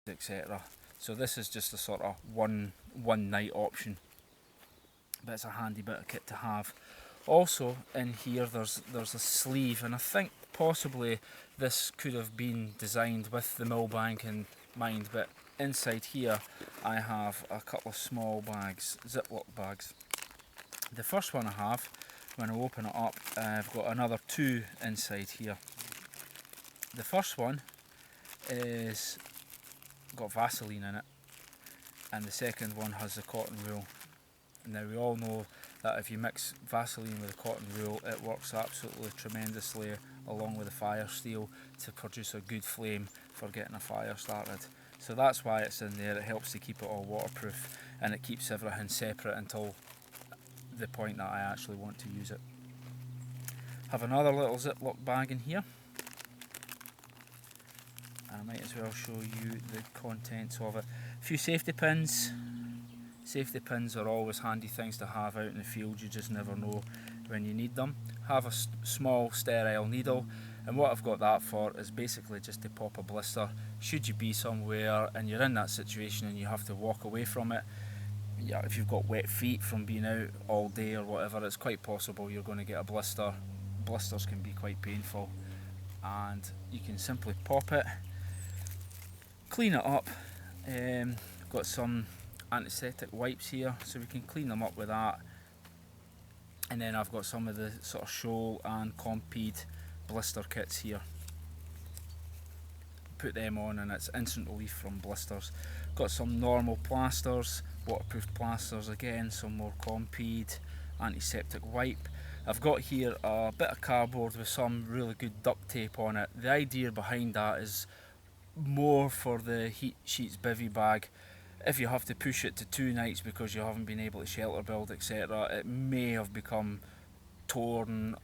etc. So this is just a sort of one night option, but it's a handy bit of kit to have. Also in here there's a sleeve, and I think possibly this could have been designed with the millbank in mind, but inside here I have a couple of small bags, Ziploc bags. The first one I have, when I open it up, I've got another two inside here. The first one is got Vaseline in it, and the second one has the cotton wool. Now we all know that if you mix Vaseline with the cotton wool, it works absolutely tremendously along with the fire steel to produce a good flame for getting a fire started. So that's why it's in there. It helps to keep it all waterproof, and it keeps everything separate until the point that I actually want to use it. Have another little Ziploc bag in here. I might as well show you the contents of it. A few safety pins. Safety pins are always handy things to have out in the field, you just never know when you need them. Have a small sterile needle, and what I've got that for is basically just to pop a blister. Should you be somewhere and you're in that situation and you have to walk away from it, yeah, if you've got wet feet from being out all day or whatever, it's quite possible you're going to get a blister. Blisters can be quite painful, and you can simply pop it, clean it up. Got some antiseptic wipes here, so we can clean them up with that. And then I've got some of the sort of shoal and Compeed blister kits here. Put them on and it's instant relief from blisters. Got some normal plasters, waterproof plasters again, some more Compeed, antiseptic wipe. I've got here a bit of cardboard with some really good duct tape on it. The idea behind that is more for the heat sheets bivvy bag. If you have to push it to 2 nights because you haven't been able to shelter build, etc., it may have become torn,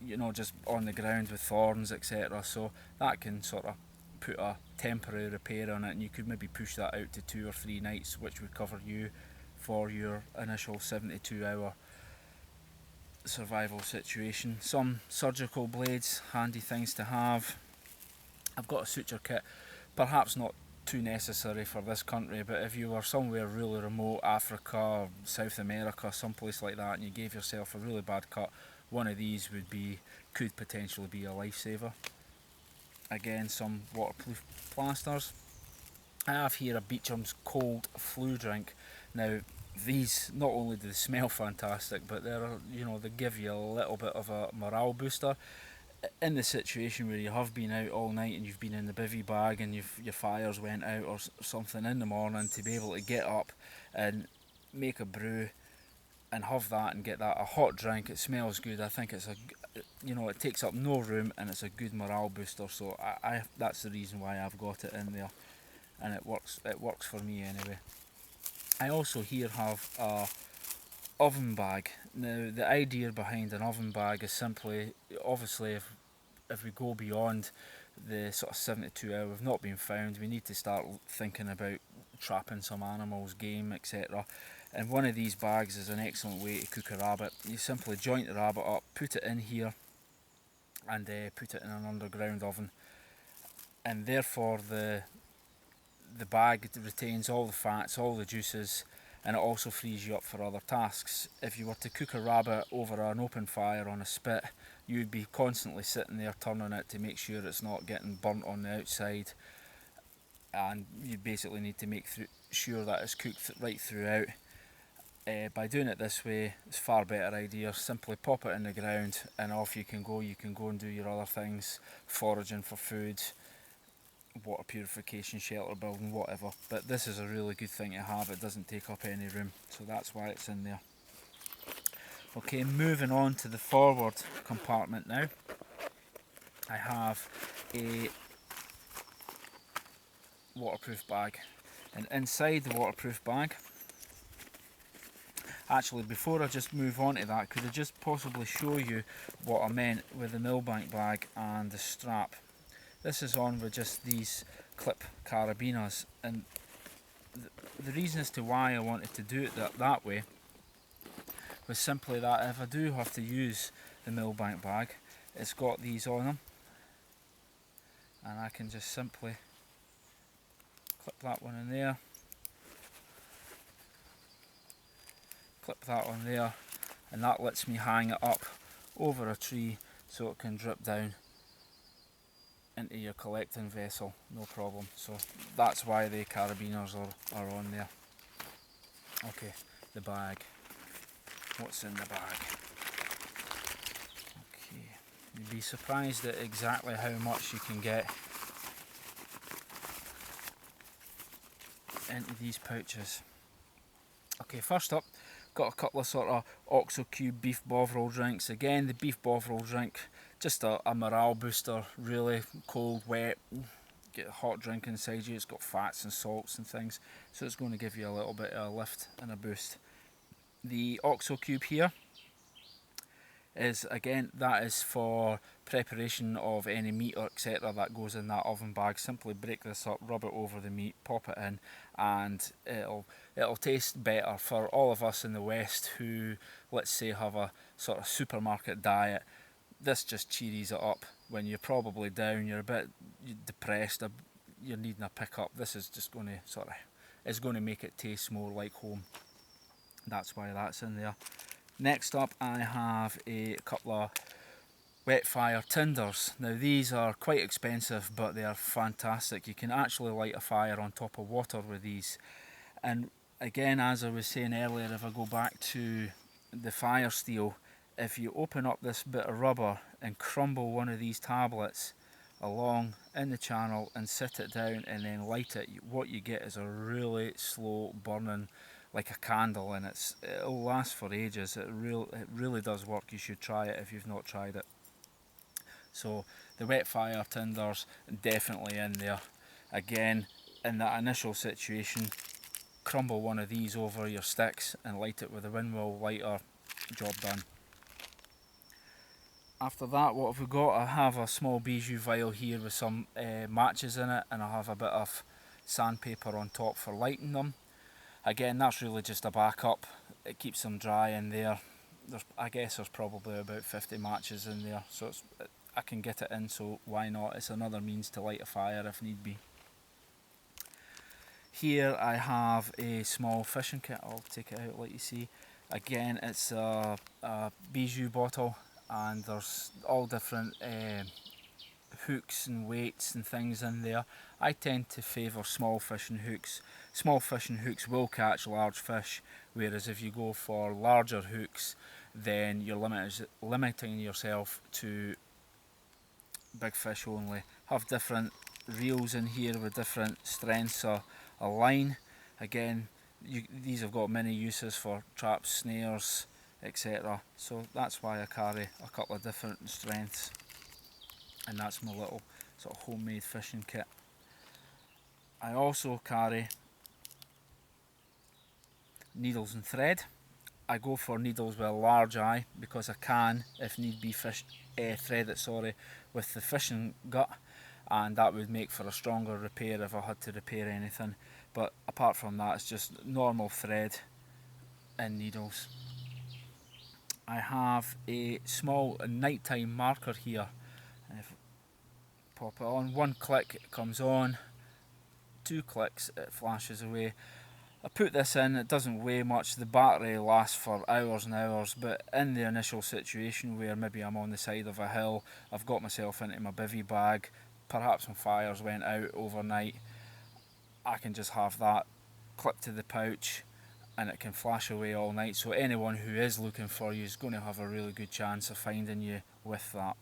you know, just on the ground with thorns, etc. So that can sort of put a temporary repair on it, and you could maybe push that out to 2 or 3 nights, which would cover you for your initial 72-hour survival situation. Some surgical blades, handy things to have. I've got a suture kit, perhaps not too necessary for this country, but if you were somewhere really remote, Africa or South America, someplace like that, and you gave yourself a really bad cut, one of these could potentially be a lifesaver. Again, some waterproof plasters. I have here a Beecham's cold flu drink. Now these, not only do they smell fantastic, but they give you a little bit of a morale booster in the situation where you have been out all night and you've been in the bivvy bag and your fires went out or something in the morning. To be able to get up and make a brew and have that and get that a hot drink, it smells good. I think it's it takes up no room and it's a good morale booster. So I that's the reason why I've got it in there, and it works for me anyway. I also here have a oven bag. Now the idea behind an oven bag is simply, obviously if we go beyond the sort of 72 hour we've not been found, we need to start thinking about trapping some animals, game, etc. And one of these bags is an excellent way to cook a rabbit. You simply joint the rabbit up, put it in here, and put it in an underground oven, and therefore the bag retains all the fats, all the juices, and it also frees you up for other tasks. If you were to cook a rabbit over an open fire on a spit, you'd be constantly sitting there turning it to make sure it's not getting burnt on the outside, and you basically need to make sure that it's cooked right throughout. By doing it this way, it's a far better idea. Simply pop it in the ground and off you can go. You can go and do your other things, foraging for food, water purification, shelter building, whatever. But this is a really good thing to have. It doesn't take up any room, so that's why it's in there. Okay, moving on to the forward compartment now. I have a waterproof bag, and inside the waterproof bag, actually before I just move on to that, could I just possibly show you what I meant with the millbank bag and the strap. This is on with just these clip carabiners, and the reason as to why I wanted to do it that way was simply that if I do have to use the millbank bag, it's got these on them, and I can just simply Clip that one in there. Clip that one there, and that lets me hang it up over a tree so it can drip down into your collecting vessel, no problem. So that's why the carabiners are on there. Okay, the bag. What's in the bag? Okay, you'd be surprised at exactly how much you can get into these pouches. Okay, first up, got a couple of sort of OXO Cube beef bovril drinks. Again, the beef bovril drink, just a morale booster, really. Cold, wet, get a hot drink inside you. It's got fats and salts and things, so it's going to give you a little bit of a lift and a boost. The OXO Cube here is, again, that is for preparation of any meat or etc. that goes in that oven bag. Simply break this up, rub it over the meat, pop it in, and it'll taste better for all of us in the West who, let's say, have a sort of supermarket diet. This just cheeries it up when you're probably down, you're a bit depressed, you're needing a pick up. This is just going to it's going to make it taste more like home. That's why that's in there. Next up, I have a couple of wet fire tinders. Now these are quite expensive, but they are fantastic. You can actually light a fire on top of water with these. And again, as I was saying earlier, if I go back to the fire steel, if you open up this bit of rubber and crumble one of these tablets along in the channel and sit it down and then light it, what you get is a really slow burning, like a candle, and it'll last for ages. It really does work. You should try it if you've not tried it. So the wet fire tinders, definitely in there. Again, in that initial situation, crumble one of these over your sticks and light it with a windmill lighter, job done. After that, what have we got? I have a small bijou vial here with some matches in it, and I have a bit of sandpaper on top for lighting them. Again, that's really just a backup. It keeps them dry in there. I guess there's probably about 50 matches in there, so I can get it in, so why not? It's another means to light a fire if need be. Here I have a small fishing kit. I'll take it out, let you see. Again, it's a bijou bottle, and there's all different hooks and weights and things in there. I tend to favour small fishing hooks. Small fishing hooks will catch large fish, whereas if you go for larger hooks, then you're limiting yourself to big fish only. Have different reels in here with different strengths of a line. Again, these have got many uses for traps, snares, etc. So that's why I carry a couple of different strengths, and that's my little sort of homemade fishing kit. I also carry needles and thread. I go for needles with a large eye because I can, if need be, thread it with the fishing gut, and that would make for a stronger repair if I had to repair anything. But apart from that, it's just normal thread and needles. I have a small nighttime marker here, and if I pop it on, one click it comes on, 2 clicks it flashes away. I put this in, it doesn't weigh much, the battery lasts for hours and hours, but in the initial situation where maybe I'm on the side of a hill, I've got myself into my bivvy bag, perhaps some fires went out overnight, I can just have that clipped to the pouch and it can flash away all night, so anyone who is looking for you is going to have a really good chance of finding you with that.